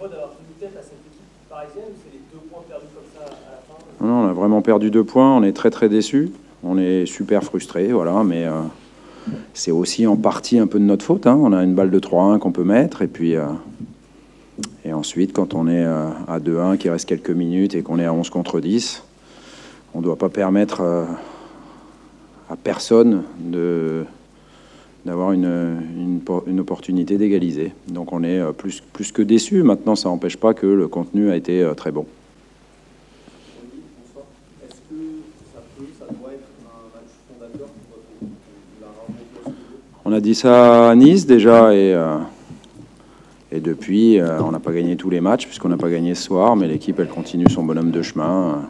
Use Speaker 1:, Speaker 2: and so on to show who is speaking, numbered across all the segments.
Speaker 1: joie d'avoir tenu tête à cette équipe parisienne ou c'est les 2 points perdus comme ça à la fin?
Speaker 2: Non, on a vraiment perdu 2 points. On est très très déçus. On est super frustrés, voilà. Mais c'est aussi en partie un peu de notre faute. Hein. On a une balle de 3-1 qu'on peut mettre. Et ensuite, quand on est à 2-1, qu'il reste quelques minutes et qu'on est à 11 contre 10, on ne doit pas permettre à personne d'avoir une opportunité d'égaliser. Donc on est plus que déçus. Maintenant, ça n'empêche pas que le contenu a été très bon.
Speaker 1: Est-ce que ça doit être un match fondateur pour la rencontre?
Speaker 2: On a dit ça à Nice déjà, et depuis, on n'a pas gagné tous les matchs, puisqu'on n'a pas gagné ce soir, mais l'équipe, elle continue son bonhomme de chemin,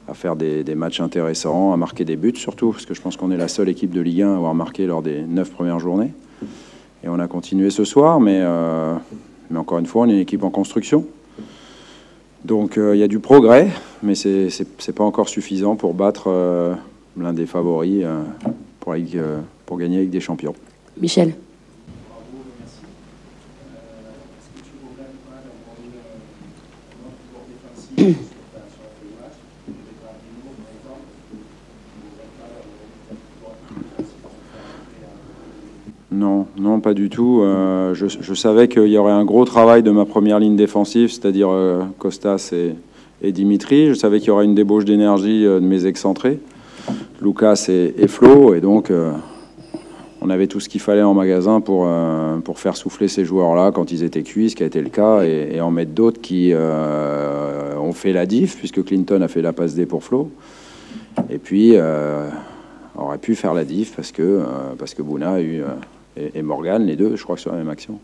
Speaker 2: à faire des matchs intéressants, à marquer des buts surtout, parce que je pense qu'on est la seule équipe de Ligue 1 à avoir marqué lors des 9 premières journées. Et on a continué ce soir, mais encore une fois, on est une équipe en construction. Donc il y a du progrès, mais c'est pas encore suffisant pour battre l'un des favoris pour gagner avec des champions.
Speaker 3: Michel.
Speaker 2: Non, pas du tout. Je savais qu'il y aurait un gros travail de ma première ligne défensive, c'est-à-dire Costas et Dimitri. Je savais qu'il y aurait une débauche d'énergie de mes excentrés, Lucas et Flo, et donc on avait tout ce qu'il fallait en magasin pour faire souffler ces joueurs-là quand ils étaient cuits, ce qui a été le cas, et en mettre d'autres qui ont fait la diff, puisque Clinton a fait la passe D pour Flo, et puis aurait pu faire la diff parce que Bouna a eu... et Morgan, les deux, je crois que sur la même action,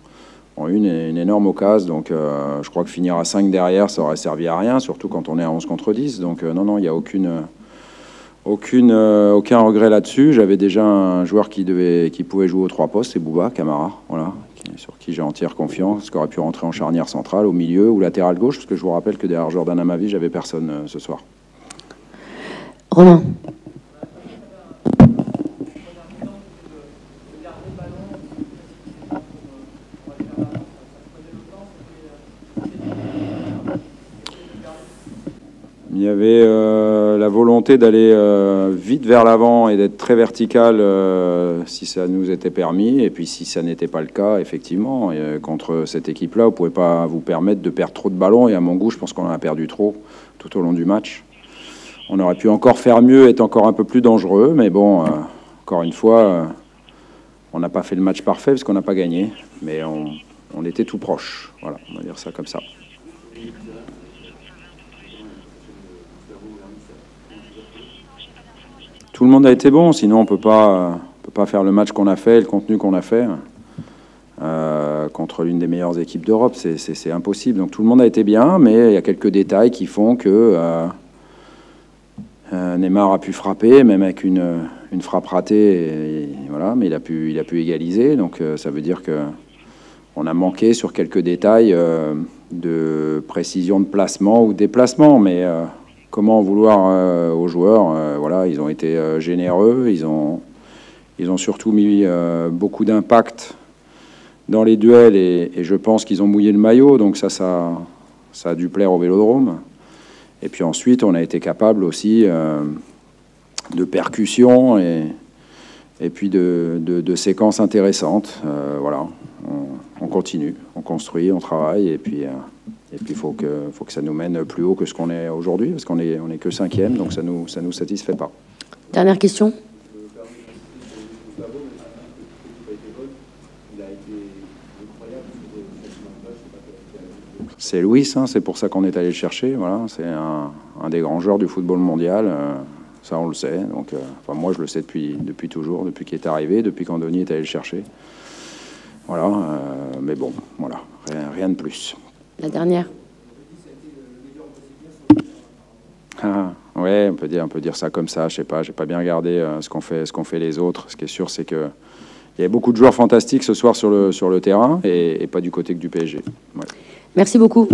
Speaker 2: ont eu une énorme occasion. Donc je crois que finir à 5 derrière, ça aurait servi à rien, surtout quand on est à 11 contre 10. Donc non, il n'y a aucun regret là-dessus. J'avais déjà un joueur qui pouvait jouer aux 3 postes, c'est Bouba Camara, voilà, sur qui j'ai entière confiance, qui aurait pu rentrer en charnière centrale, au milieu ou latéral gauche, parce que je vous rappelle que derrière Jordan Amavi, j'avais personne ce soir.
Speaker 3: Romain.
Speaker 2: Il y avait la volonté d'aller vite vers l'avant et d'être très vertical si ça nous était permis. Et puis si ça n'était pas le cas, effectivement, contre cette équipe-là, vous ne pouvez pas vous permettre de perdre trop de ballons. Et à mon goût, je pense qu'on en a perdu trop tout au long du match. On aurait pu encore faire mieux, être encore un peu plus dangereux. Mais bon, encore une fois, on n'a pas fait le match parfait parce qu'on n'a pas gagné. Mais on était tout proche. Voilà, on va dire ça comme ça. Tout le monde a été bon, sinon on peut pas faire le match qu'on a fait, le contenu qu'on a fait contre l'une des meilleures équipes d'Europe. C'est impossible. Donc tout le monde a été bien, mais il y a quelques détails qui font que Neymar a pu frapper, même avec une frappe ratée, et voilà, mais il a pu égaliser. Donc ça veut dire que on a manqué sur quelques détails de précision de placement ou de déplacement, mais comment en vouloir aux joueurs? Voilà, ils ont été généreux, ils ont surtout mis beaucoup d'impact dans les duels, et je pense qu'ils ont mouillé le maillot, donc ça a dû plaire au Vélodrome. Et puis ensuite, on a été capable aussi de percussions et puis de séquences intéressantes. Voilà, on continue, on construit, on travaille, et puis il faut que ça nous mène plus haut que ce qu'on est aujourd'hui, parce qu'on est que 5e, donc ça nous satisfait pas.
Speaker 3: Dernière question.
Speaker 2: C'est Luis, hein, c'est pour ça qu'on est allé le chercher. Voilà, c'est un des grands joueurs du football mondial. Ça, on le sait. Donc, enfin, moi, je le sais depuis toujours, depuis qu'il est arrivé, depuis qu'Andoni est allé le chercher. Voilà, mais bon, voilà, rien de plus.
Speaker 3: La dernière.
Speaker 2: Ouais, on peut dire ça comme ça. Je sais pas, j'ai pas bien regardé ce qu'ont fait les autres. Ce qui est sûr, c'est que il y avait beaucoup de joueurs fantastiques ce soir sur le terrain, et pas du côté que du PSG. Ouais.
Speaker 3: Merci beaucoup.